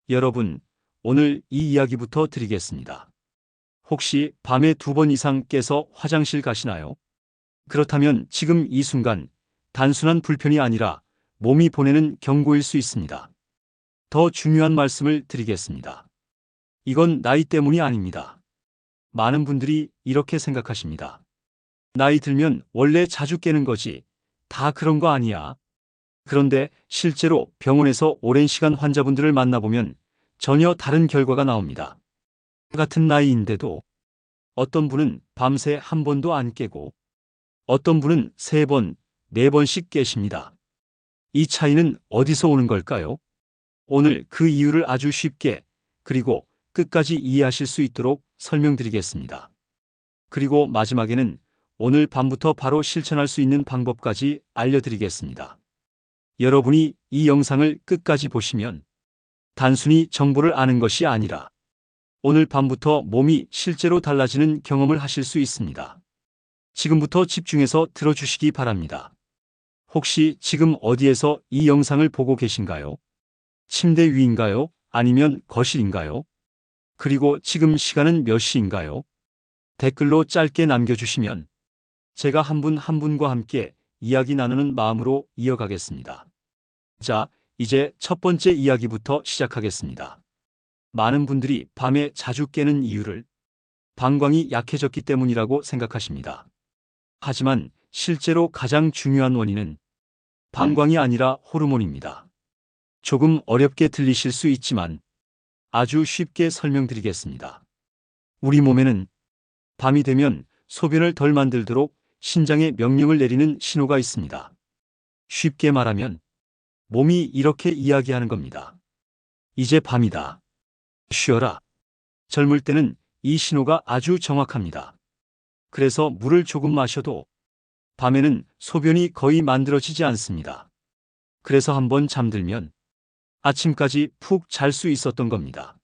여러분, 오늘 이 이야기부터 드리겠습니다. 혹시 밤에 2번 이상 깨서 화장실 가시나요? 그렇다면 지금 이 순간 단순한 불편이 아니라 몸이 보내는 경고일 수 있습니다. 더 중요한 말씀을 드리겠습니다. 이건 나이 때문이 아닙니다. 많은 분들이 이렇게 생각하십니다. 나이 들면 원래 자주 깨는 거지. 다 그런 거 아니야. 그런데 실제로 병원에서 오랜 시간 환자분들을 만나보면 전혀 다른 결과가 나옵니다. 같은 나이인데도 어떤 분은 밤새 한 번도 안 깨고 어떤 분은 3번, 4번씩 깨십니다. 이 차이는 어디서 오는 걸까요? 오늘 그 이유를 아주 쉽게 그리고 끝까지 이해하실 수 있도록 설명드리겠습니다. 그리고 마지막에는 오늘 밤부터 바로 실천할 수 있는 방법까지 알려드리겠습니다. 여러분이 이 영상을 끝까지 보시면 단순히 정보를 아는 것이 아니라 오늘 밤부터 몸이 실제로 달라지는 경험을 하실 수 있습니다. 지금부터 집중해서 들어주시기 바랍니다. 혹시 지금 어디에서 이 영상을 보고 계신가요? 침대 위인가요? 아니면 거실인가요? 그리고 지금 시간은 몇 시인가요? 댓글로 짧게 남겨주시면 제가 한 분 한 분과 함께 이야기 나누는 마음으로 이어가겠습니다. 자, 이제 첫 번째 이야기부터 시작하겠습니다. 많은 분들이 밤에 자주 깨는 이유를 방광이 약해졌기 때문이라고 생각하십니다. 하지만 실제로 가장 중요한 원인은 방광이 아니라 호르몬입니다. 조금 어렵게 들리실 수 있지만 아주 쉽게 설명드리겠습니다. 우리 몸에는 밤이 되면 소변을 덜 만들도록 신장에 명령을 내리는 신호가 있습니다. 쉽게 말하면 몸이 이렇게 이야기하는 겁니다. 이제 밤이다. 쉬어라. 젊을 때는 이 신호가 아주 정확합니다. 그래서 물을 조금 마셔도 밤에는 소변이 거의 만들어지지 않습니다. 그래서 한번 잠들면 아침까지 푹 잘 수 있었던 겁니다.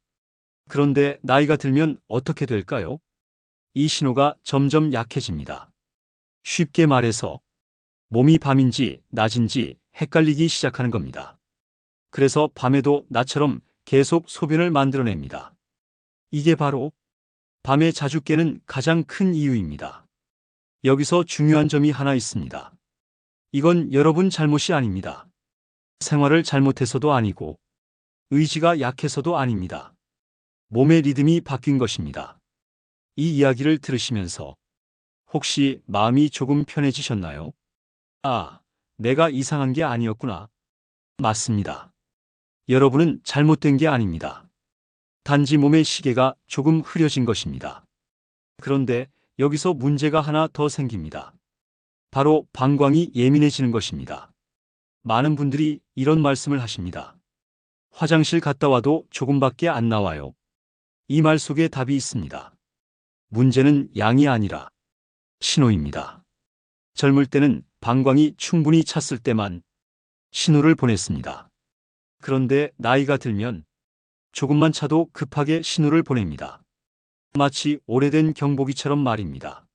그런데 나이가 들면 어떻게 될까요? 이 신호가 점점 약해집니다. 쉽게 말해서 몸이 밤인지 낮인지 헷갈리기 시작하는 겁니다. 그래서 밤에도 나처럼 계속 소변을 만들어냅니다. 이게 바로 밤에 자주 깨는 가장 큰 이유입니다. 여기서 중요한 점이 하나 있습니다. 이건 여러분 잘못이 아닙니다. 생활을 잘못해서도 아니고 의지가 약해서도 아닙니다. 몸의 리듬이 바뀐 것입니다. 이 이야기를 들으시면서 혹시 마음이 조금 편해지셨나요? 아, 내가 이상한 게 아니었구나. 맞습니다. 여러분은 잘못된 게 아닙니다. 단지 몸의 시계가 조금 흐려진 것입니다. 그런데 여기서 문제가 하나 더 생깁니다. 바로 방광이 예민해지는 것입니다. 많은 분들이 이런 말씀을 하십니다. 화장실 갔다 와도 조금밖에 안 나와요. 이 말 속에 답이 있습니다. 문제는 양이 아니라 신호입니다. 젊을 때는 방광이 충분히 찼을 때만 신호를 보냈습니다. 그런데 나이가 들면 조금만 차도 급하게 신호를 보냅니다. 마치 오래된 경보기처럼 말입니다.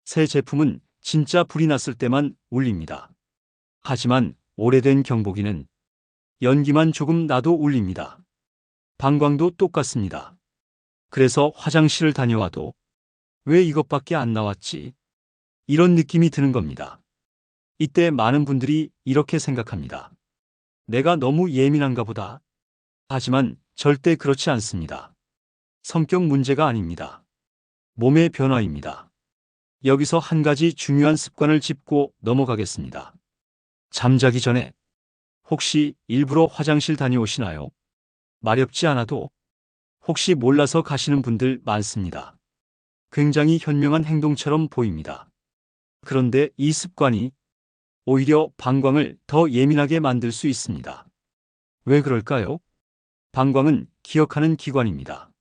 새 제품은 진짜 불이 났을 때만 울립니다. 하지만 오래된 경보기는 연기만 조금 나도 울립니다. 방광도 똑같습니다. 그래서 화장실을 다녀와도 왜 이것밖에 안 나왔지? 이런 느낌이 드는 겁니다. 이때 많은 분들이 이렇게 생각합니다. 내가 너무 예민한가 보다. 하지만 절대 그렇지 않습니다. 성격 문제가 아닙니다. 몸의 변화입니다. 여기서 한 가지 중요한 습관을 짚고 넘어가겠습니다. 잠자기 전에 혹시 일부러 화장실 다녀오시나요? 마렵지 않아도 혹시 몰라서 가시는 분들 많습니다. 굉장히 현명한 행동처럼 보입니다. 그런데 이 습관이 오히려 방광을 더 예민하게 만들 수 있습니다. 왜 그럴까요? 방광은 기억하는 기관입니다.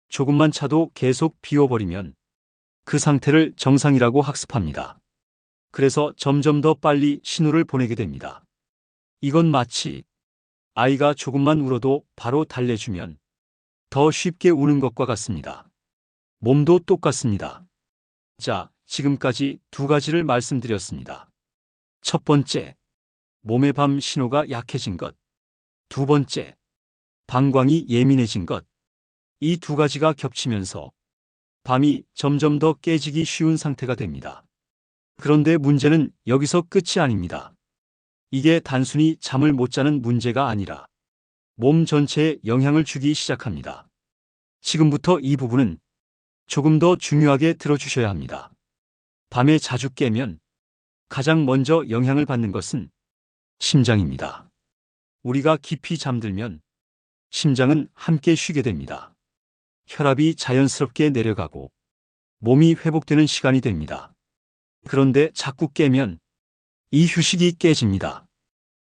조금만 차도 계속 비워버리면 그 상태를 정상이라고 학습합니다. 그래서 점점 더 빨리 신호를 보내게 됩니다. 이건 마치 아이가 조금만 울어도 바로 달래주면 더 쉽게 우는 것과 같습니다. 몸도 똑같습니다. 자, 지금까지 2가지를 말씀드렸습니다. 첫 번째, 몸의 밤 신호가 약해진 것. 두 번째, 방광이 예민해진 것. 이 두 가지가 겹치면서 밤이 점점 더 깨지기 쉬운 상태가 됩니다. 그런데 문제는 여기서 끝이 아닙니다. 이게 단순히 잠을 못 자는 문제가 아니라 몸 전체에 영향을 주기 시작합니다. 지금부터 이 부분은 조금 더 중요하게 들어주셔야 합니다. 밤에 자주 깨면 가장 먼저 영향을 받는 것은 심장입니다. 우리가 깊이 잠들면 심장은 함께 쉬게 됩니다. 혈압이 자연스럽게 내려가고 몸이 회복되는 시간이 됩니다. 그런데 자꾸 깨면 이 휴식이 깨집니다.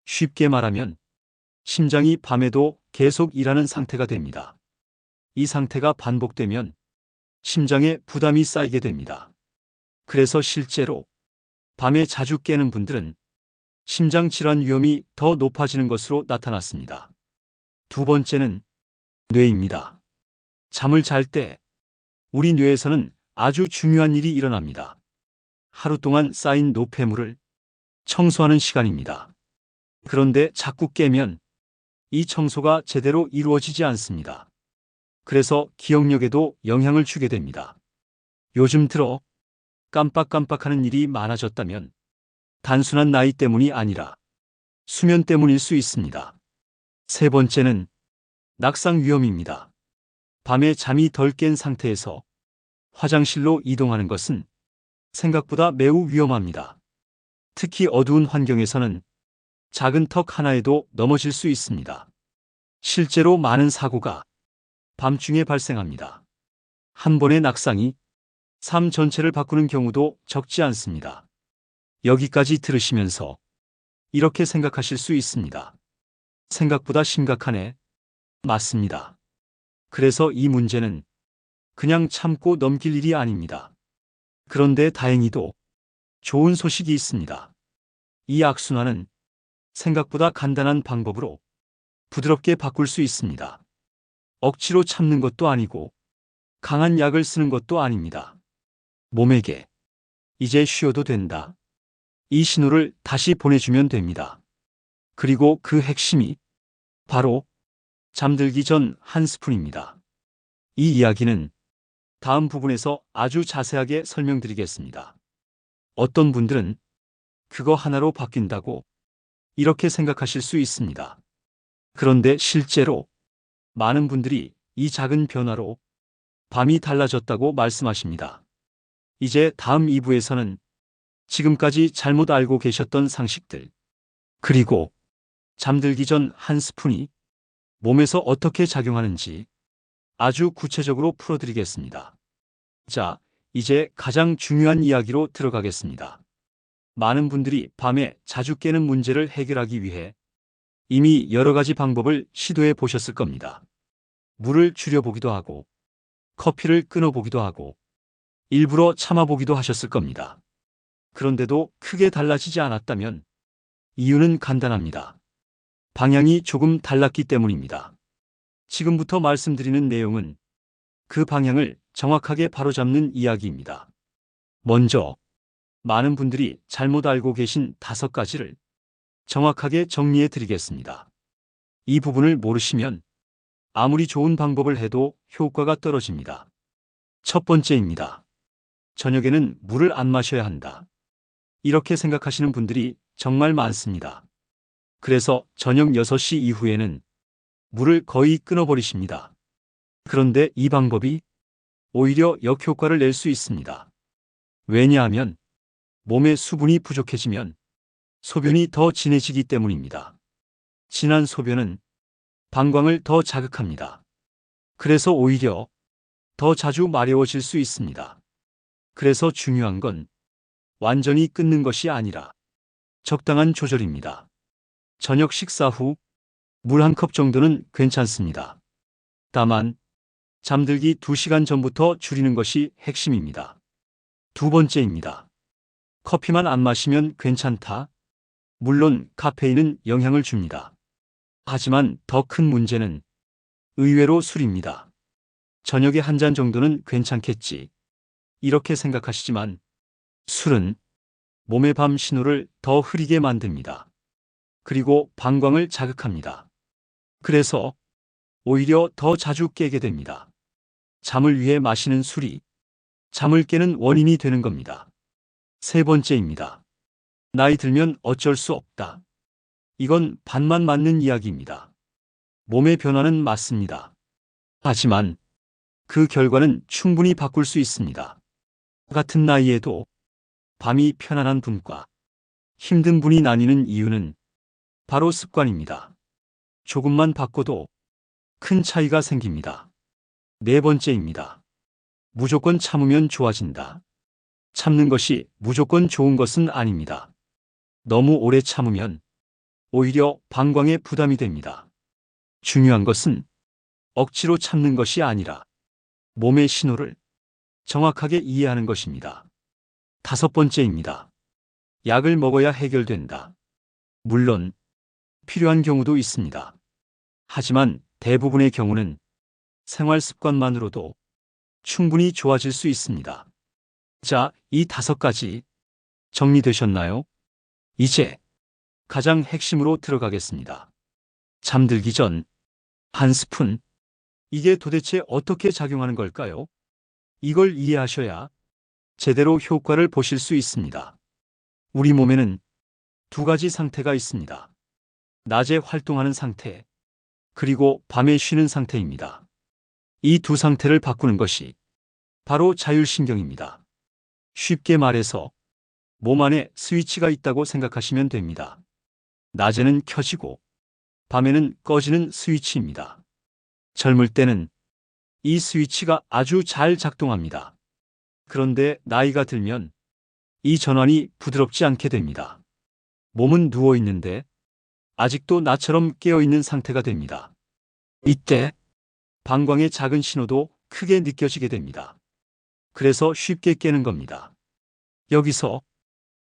쉽게 말하면 심장이 밤에도 계속 일하는 상태가 됩니다. 이 상태가 반복되면 심장에 부담이 쌓이게 됩니다. 그래서 실제로 밤에 자주 깨는 분들은 심장 질환 위험이 더 높아지는 것으로 나타났습니다. 두 번째는 뇌입니다. 잠을 잘 때 우리 뇌에서는 아주 중요한 일이 일어납니다. 하루 동안 쌓인 노폐물을 청소하는 시간입니다. 그런데 자꾸 깨면 이 청소가 제대로 이루어지지 않습니다. 그래서 기억력에도 영향을 주게 됩니다. 요즘 들어 깜빡깜빡하는 일이 많아졌다면 단순한 나이 때문이 아니라 수면 때문일 수 있습니다. 세 번째는 낙상 위험입니다. 밤에 잠이 덜 깬 상태에서 화장실로 이동하는 것은 생각보다 매우 위험합니다. 특히 어두운 환경에서는 작은 턱 하나에도 넘어질 수 있습니다. 실제로 많은 사고가 밤중에 발생합니다. 한 번의 낙상이 삶 전체를 바꾸는 경우도 적지 않습니다. 여기까지 들으시면서 이렇게 생각하실 수 있습니다. 생각보다 심각하네. 맞습니다. 그래서 이 문제는 그냥 참고 넘길 일이 아닙니다. 그런데 다행히도 좋은 소식이 있습니다. 이 악순환은 생각보다 간단한 방법으로 부드럽게 바꿀 수 있습니다. 억지로 참는 것도 아니고 강한 약을 쓰는 것도 아닙니다. 몸에게 이제 쉬어도 된다. 이 신호를 다시 보내주면 됩니다. 그리고 그 핵심이 바로 잠들기 전 한 스푼입니다. 이 이야기는 다음 부분에서 아주 자세하게 설명드리겠습니다. 어떤 분들은 그거 하나로 바뀐다고 이렇게 생각하실 수 있습니다. 그런데 실제로 많은 분들이 이 작은 변화로 밤이 달라졌다고 말씀하십니다. 이제 다음 2부에서는 지금까지 잘못 알고 계셨던 상식들, 그리고 잠들기 전 한 스푼이 몸에서 어떻게 작용하는지 아주 구체적으로 풀어드리겠습니다. 자, 이제 가장 중요한 이야기로 들어가겠습니다. 많은 분들이 밤에 자주 깨는 문제를 해결하기 위해 이미 여러 가지 방법을 시도해 보셨을 겁니다. 물을 줄여보기도 하고, 커피를 끊어보기도 하고, 일부러 참아보기도 하셨을 겁니다. 그런데도 크게 달라지지 않았다면 이유는 간단합니다. 방향이 조금 달랐기 때문입니다. 지금부터 말씀드리는 내용은 그 방향을 정확하게 바로잡는 이야기입니다. 먼저, 많은 분들이 잘못 알고 계신 5가지를 정확하게 정리해 드리겠습니다. 이 부분을 모르시면 아무리 좋은 방법을 해도 효과가 떨어집니다. 첫 번째입니다. 저녁에는 물을 안 마셔야 한다. 이렇게 생각하시는 분들이 정말 많습니다. 그래서 저녁 6시 이후에는 물을 거의 끊어버리십니다. 그런데 이 방법이 오히려 역효과를 낼 수 있습니다. 왜냐하면 몸에 수분이 부족해지면 소변이 더 진해지기 때문입니다. 진한 소변은 방광을 더 자극합니다. 그래서 오히려 더 자주 마려워질 수 있습니다. 그래서 중요한 건 완전히 끊는 것이 아니라 적당한 조절입니다. 저녁 식사 후 물 한 컵 정도는 괜찮습니다. 다만 잠들기 2시간 전부터 줄이는 것이 핵심입니다. 두 번째입니다. 커피만 안 마시면 괜찮다. 물론 카페인은 영향을 줍니다. 하지만 더 큰 문제는 의외로 술입니다. 저녁에 한 잔 정도는 괜찮겠지. 이렇게 생각하시지만 술은 몸의 밤 신호를 더 흐리게 만듭니다. 그리고 방광을 자극합니다. 그래서 오히려 더 자주 깨게 됩니다. 잠을 위해 마시는 술이 잠을 깨는 원인이 되는 겁니다. 세 번째입니다. 나이 들면 어쩔 수 없다. 이건 반만 맞는 이야기입니다. 몸의 변화는 맞습니다. 하지만 그 결과는 충분히 바꿀 수 있습니다. 같은 나이에도 밤이 편안한 분과 힘든 분이 나뉘는 이유는 바로 습관입니다. 조금만 바꿔도 큰 차이가 생깁니다. 네 번째입니다. 무조건 참으면 좋아진다. 참는 것이 무조건 좋은 것은 아닙니다. 너무 오래 참으면 오히려 방광에 부담이 됩니다. 중요한 것은 억지로 참는 것이 아니라 몸의 신호를 정확하게 이해하는 것입니다. 다섯 번째입니다. 약을 먹어야 해결된다. 물론 필요한 경우도 있습니다. 하지만 대부분의 경우는 생활 습관만으로도 충분히 좋아질 수 있습니다. 자, 이 5가지 정리되셨나요? 이제 가장 핵심으로 들어가겠습니다. 잠들기 전 1스푼. 이게 도대체 어떻게 작용하는 걸까요? 이걸 이해하셔야 제대로 효과를 보실 수 있습니다. 우리 몸에는 2가지 상태가 있습니다. 낮에 활동하는 상태, 그리고 밤에 쉬는 상태입니다. 이 두 상태를 바꾸는 것이 바로 자율신경입니다. 쉽게 말해서 몸 안에 스위치가 있다고 생각하시면 됩니다. 낮에는 켜지고 밤에는 꺼지는 스위치입니다. 젊을 때는 이 스위치가 아주 잘 작동합니다. 그런데 나이가 들면 이 전환이 부드럽지 않게 됩니다. 몸은 누워 있는데 아직도 나처럼 깨어 있는 상태가 됩니다. 이때 방광의 작은 신호도 크게 느껴지게 됩니다. 그래서 쉽게 깨는 겁니다. 여기서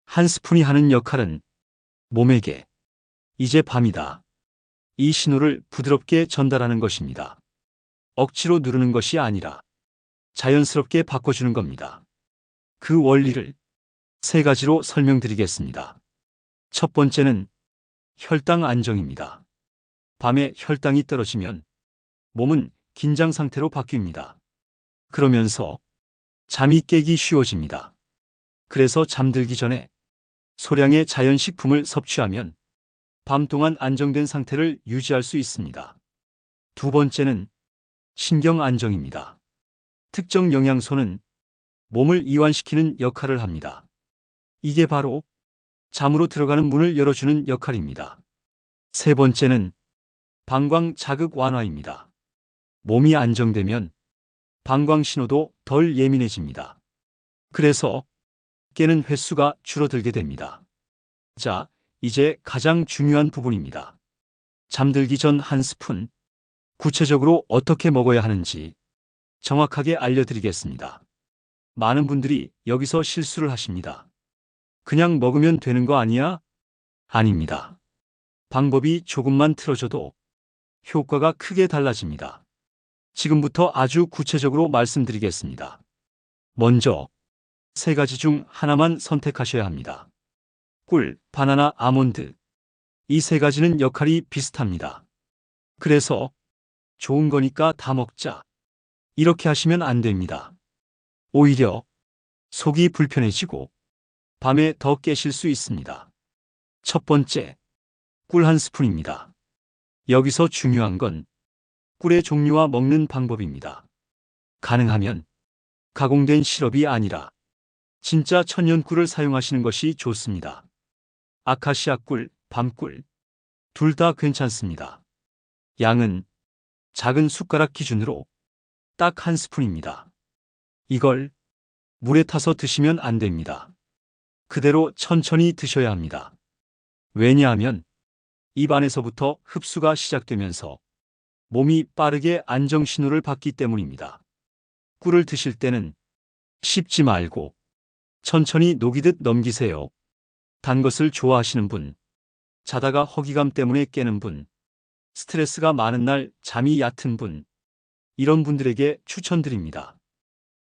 1스푼이 하는 역할은 몸에게 이제 밤이다. 이 신호를 부드럽게 전달하는 것입니다. 억지로 누르는 것이 아니라 자연스럽게 바꿔주는 겁니다. 그 원리를 3가지로 설명드리겠습니다. 첫 번째는 혈당 안정입니다. 밤에 혈당이 떨어지면 몸은 긴장 상태로 바뀝니다. 그러면서 잠이 깨기 쉬워집니다. 그래서 잠들기 전에 소량의 자연식품을 섭취하면 밤 동안 안정된 상태를 유지할 수 있습니다. 두 번째는 신경 안정입니다. 특정 영양소는 몸을 이완시키는 역할을 합니다. 이게 바로 잠으로 들어가는 문을 열어주는 역할입니다. 세 번째는 방광 자극 완화입니다. 몸이 안정되면 방광 신호도 덜 예민해집니다. 그래서 깨는 횟수가 줄어들게 됩니다. 자, 이제 가장 중요한 부분입니다. 잠들기 전 1스푼. 구체적으로 어떻게 먹어야 하는지 정확하게 알려드리겠습니다. 많은 분들이 여기서 실수를 하십니다. 그냥 먹으면 되는 거 아니야? 아닙니다. 방법이 조금만 틀어져도 효과가 크게 달라집니다. 지금부터 아주 구체적으로 말씀드리겠습니다. 먼저 3가지 중 하나만 선택하셔야 합니다. 꿀, 바나나, 아몬드. 이 3가지는 역할이 비슷합니다. 그래서 좋은 거니까 다 먹자. 이렇게 하시면 안 됩니다. 오히려 속이 불편해지고 밤에 더 깨실 수 있습니다. 첫 번째, 꿀 1스푼입니다. 여기서 중요한 건 꿀의 종류와 먹는 방법입니다. 가능하면 가공된 시럽이 아니라 진짜 천연꿀을 사용하시는 것이 좋습니다. 아카시아 꿀, 밤꿀, 둘 다 괜찮습니다. 양은 작은 숟가락 기준으로 딱 1스푼입니다. 이걸 물에 타서 드시면 안 됩니다. 그대로 천천히 드셔야 합니다. 왜냐하면 입 안에서부터 흡수가 시작되면서 몸이 빠르게 안정 신호를 받기 때문입니다. 꿀을 드실 때는 씹지 말고 천천히 녹이듯 넘기세요. 단 것을 좋아하시는 분, 자다가 허기감 때문에 깨는 분, 스트레스가 많은 날 잠이 얕은 분, 이런 분들에게 추천드립니다.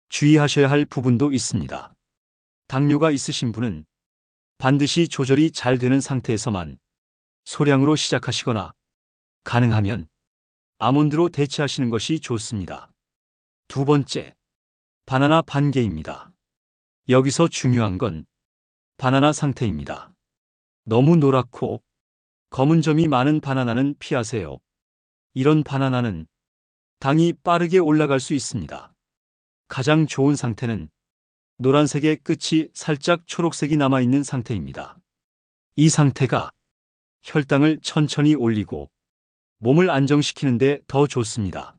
주의하셔야 할 부분도 있습니다. 당뇨가 있으신 분은 반드시 조절이 잘 되는 상태에서만 소량으로 시작하시거나 가능하면 아몬드로 대체하시는 것이 좋습니다. 두 번째, 바나나 반개입니다. 여기서 중요한 건 바나나 상태입니다. 너무 노랗고 검은 점이 많은 바나나는 피하세요. 이런 바나나는 당이 빠르게 올라갈 수 있습니다. 가장 좋은 상태는 노란색의 끝이 살짝 초록색이 남아있는 상태입니다. 이 상태가 혈당을 천천히 올리고 몸을 안정시키는데 더 좋습니다.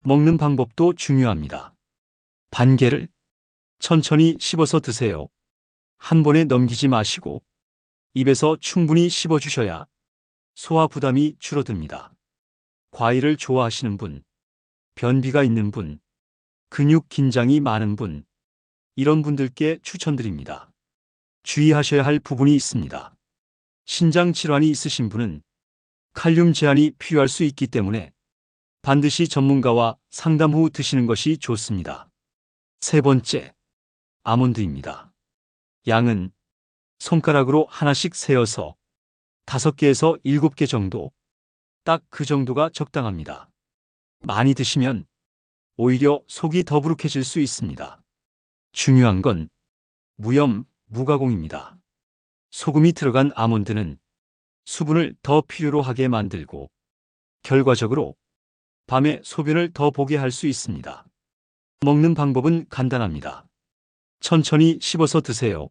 먹는 방법도 중요합니다. 반개를 천천히 씹어서 드세요. 한 번에 넘기지 마시고 입에서 충분히 씹어주셔야 소화 부담이 줄어듭니다. 과일을 좋아하시는 분, 변비가 있는 분, 근육 긴장이 많은 분, 이런 분들께 추천드립니다. 주의하셔야 할 부분이 있습니다. 신장 질환이 있으신 분은 칼륨 제한이 필요할 수 있기 때문에 반드시 전문가와 상담 후 드시는 것이 좋습니다. 세 번째, 아몬드입니다. 양은 손가락으로 하나씩 세어서 5개에서 7개 정도, 딱 그 정도가 적당합니다. 많이 드시면 오히려 속이 더부룩해질 수 있습니다. 중요한 건 무염, 무가공입니다. 소금이 들어간 아몬드는 수분을 더 필요로 하게 만들고 결과적으로 밤에 소변을 더 보게 할 수 있습니다. 먹는 방법은 간단합니다. 천천히 씹어서 드세요.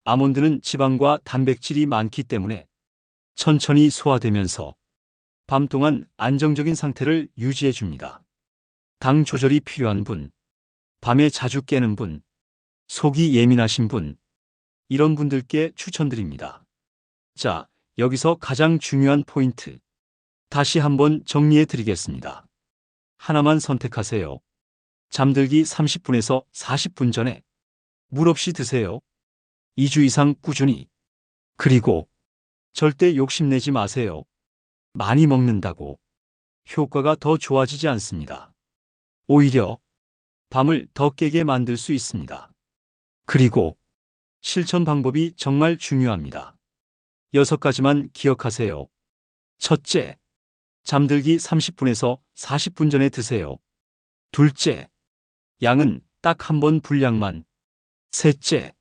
아몬드는 지방과 단백질이 많기 때문에 천천히 소화되면서 밤 동안 안정적인 상태를 유지해 줍니다. 당 조절이 필요한 분, 밤에 자주 깨는 분, 속이 예민하신 분, 이런 분들께 추천드립니다. 자, 여기서 가장 중요한 포인트. 다시 한번 정리해 드리겠습니다. 하나만 선택하세요. 잠들기 30분에서 40분 전에 물 없이 드세요. 2주 이상 꾸준히. 그리고 절대 욕심내지 마세요. 많이 먹는다고 효과가 더 좋아지지 않습니다. 오히려 밤을 더 깨게 만들 수 있습니다. 그리고 실천 방법이 정말 중요합니다. 6가지만 기억하세요. 첫째, 잠들기 30분에서 40분 전에 드세요. 둘째, 양은 딱 한 번 분량만. 셋째,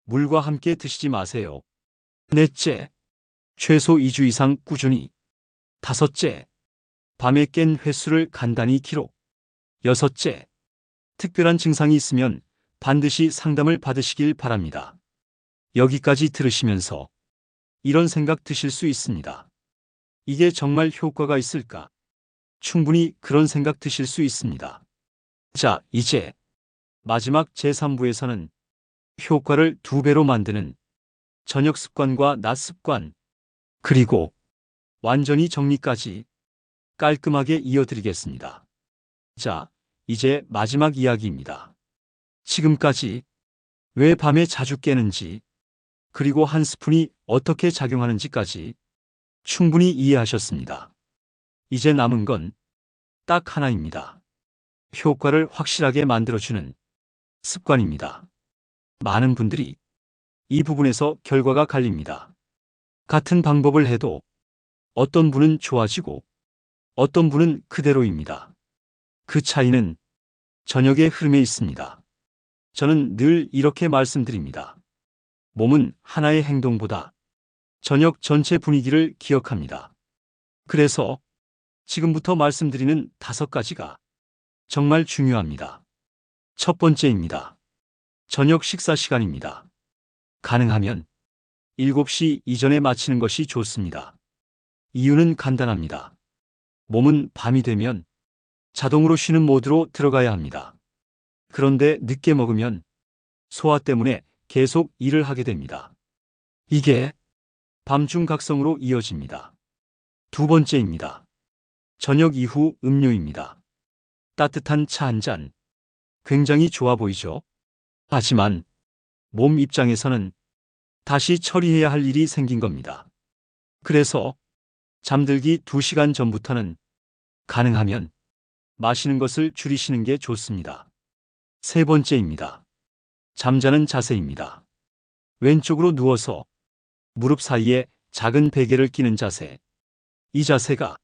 물과 함께 드시지 마세요. 넷째, 최소 2주 이상 꾸준히. 다섯째, 밤에 깬 횟수를 간단히 기록. 여섯째, 특별한 증상이 있으면 반드시 상담을 받으시길 바랍니다. 여기까지 들으시면서 이런 생각 드실 수 있습니다. 이게 정말 효과가 있을까? 충분히 그런 생각 드실 수 있습니다. 자, 이제 마지막 제3부에서는 효과를 2배로 만드는 저녁 습관과 낮 습관, 그리고 완전히 정리까지 깔끔하게 이어드리겠습니다. 자, 이제 마지막 이야기입니다. 지금까지 왜 밤에 자주 깨는지, 그리고 한 스푼이 어떻게 작용하는지까지 충분히 이해하셨습니다. 이제 남은 건 딱 하나입니다. 효과를 확실하게 만들어주는 습관입니다. 많은 분들이 이 부분에서 결과가 갈립니다. 같은 방법을 해도 어떤 분은 좋아지고 어떤 분은 그대로입니다. 그 차이는 저녁의 흐름에 있습니다. 저는 늘 이렇게 말씀드립니다. 몸은 하나의 행동보다 저녁 전체 분위기를 기억합니다. 그래서 지금부터 말씀드리는 5가지가 정말 중요합니다. 첫 번째입니다. 저녁 식사 시간입니다. 가능하면 7시 이전에 마치는 것이 좋습니다. 이유는 간단합니다. 몸은 밤이 되면 자동으로 쉬는 모드로 들어가야 합니다. 그런데 늦게 먹으면 소화 때문에 계속 일을 하게 됩니다. 이게 밤중 각성으로 이어집니다. 두 번째입니다. 저녁 이후 음료입니다. 따뜻한 차 한 잔. 굉장히 좋아 보이죠? 하지만 몸 입장에서는 다시 처리해야 할 일이 생긴 겁니다. 그래서 잠들기 2시간 전부터는 가능하면 마시는 것을 줄이시는 게 좋습니다. 세 번째입니다. 잠자는 자세입니다. 왼쪽으로 누워서 무릎 사이에 작은 베개를 끼는 자세. 이 자세가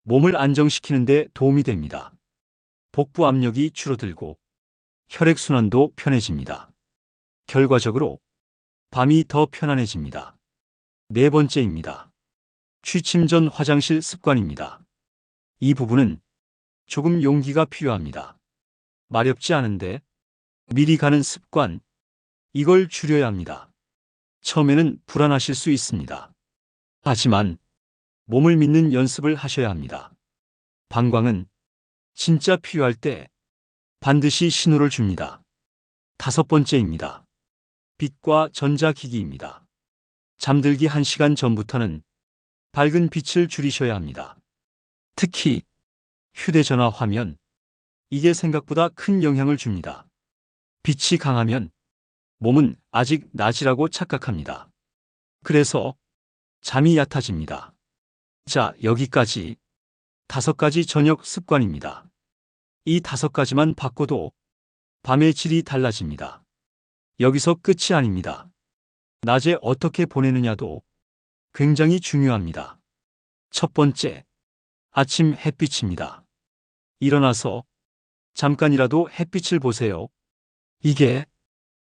몸을 안정시키는 데 도움이 됩니다. 복부 압력이 줄어들고 혈액순환도 편해집니다. 결과적으로 밤이 더 편안해집니다. 네 번째입니다. 취침 전 화장실 습관입니다. 이 부분은 조금 용기가 필요합니다. 마렵지 않은데 미리 가는 습관, 이걸 줄여야 합니다. 처음에는 불안하실 수 있습니다. 하지만 몸을 믿는 연습을 하셔야 합니다. 방광은 진짜 필요할 때 반드시 신호를 줍니다. 다섯 번째입니다. 빛과 전자기기입니다. 잠들기 1시간 전부터는 밝은 빛을 줄이셔야 합니다. 특히 휴대전화 화면, 이게 생각보다 큰 영향을 줍니다. 빛이 강하면 몸은 아직 낮이라고 착각합니다. 그래서 잠이 얕아집니다. 자, 여기까지 5가지 저녁 습관입니다. 이 5가지만 바꿔도 밤의 질이 달라집니다. 여기서 끝이 아닙니다. 낮에 어떻게 보내느냐도 굉장히 중요합니다. 첫 번째, 아침 햇빛입니다. 일어나서 잠깐이라도 햇빛을 보세요. 이게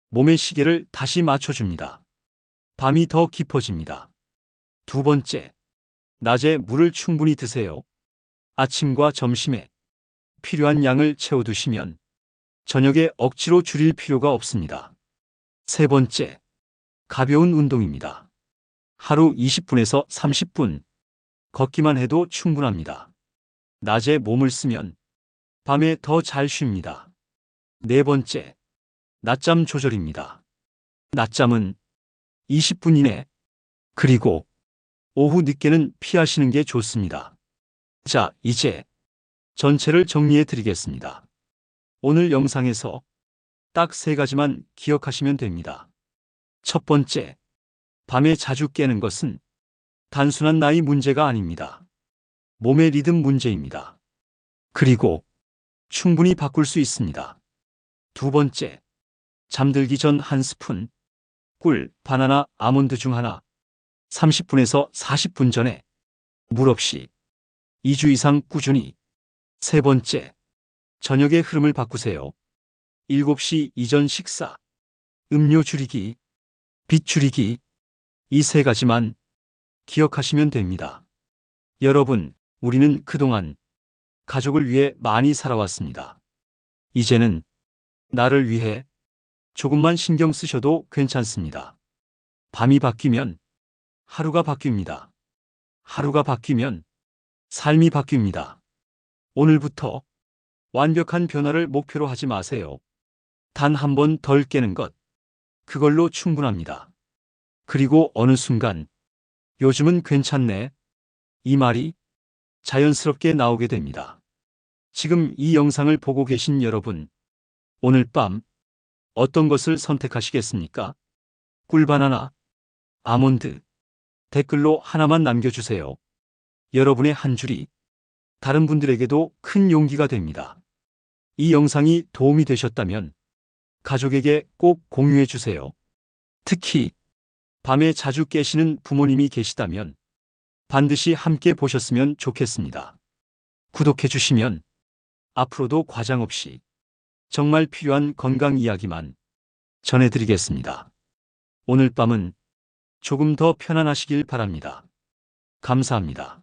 몸의 시계를 다시 맞춰줍니다. 밤이 더 깊어집니다. 두 번째, 낮에 물을 충분히 드세요. 아침과 점심에 필요한 양을 채워두시면 저녁에 억지로 줄일 필요가 없습니다. 세 번째, 가벼운 운동입니다. 하루 20분에서 30분 걷기만 해도 충분합니다. 낮에 몸을 쓰면 밤에 더 잘 쉽니다. 네 번째, 낮잠 조절입니다. 낮잠은 20분 이내, 그리고 오후 늦게는 피하시는 게 좋습니다. 자, 이제 전체를 정리해 드리겠습니다. 오늘 영상에서 딱 3가지만 기억하시면 됩니다. 첫 번째, 밤에 자주 깨는 것은 단순한 나이 문제가 아닙니다. 몸의 리듬 문제입니다. 그리고 충분히 바꿀 수 있습니다. 두 번째, 잠들기 전 1스푼, 꿀, 바나나, 아몬드 중 하나, 30분에서 40분 전에 물 없이 2주 이상 꾸준히. 세 번째, 저녁의 흐름을 바꾸세요. 7시 이전 식사, 음료 줄이기, 빛 줄이기, 이 3가지만 기억하시면 됩니다. 여러분, 우리는 그동안 가족을 위해 많이 살아왔습니다. 이제는 나를 위해 조금만 신경 쓰셔도 괜찮습니다. 밤이 바뀌면 하루가 바뀝니다. 하루가 바뀌면 삶이 바뀝니다. 오늘부터 완벽한 변화를 목표로 하지 마세요. 단 한 번 덜 깨는 것, 그걸로 충분합니다. 그리고 어느 순간 요즘은 괜찮네, 이 말이 자연스럽게 나오게 됩니다. 지금 이 영상을 보고 계신 여러분, 오늘 밤 어떤 것을 선택하시겠습니까? 꿀바나나, 아몬드, 댓글로 하나만 남겨주세요. 여러분의 한 줄이 다른 분들에게도 큰 용기가 됩니다. 이 영상이 도움이 되셨다면 가족에게 꼭 공유해 주세요. 특히 밤에 자주 깨시는 부모님이 계시다면 반드시 함께 보셨으면 좋겠습니다. 구독해 주시면 앞으로도 과장 없이 정말 필요한 건강 이야기만 전해드리겠습니다. 오늘 밤은 조금 더 편안하시길 바랍니다. 감사합니다.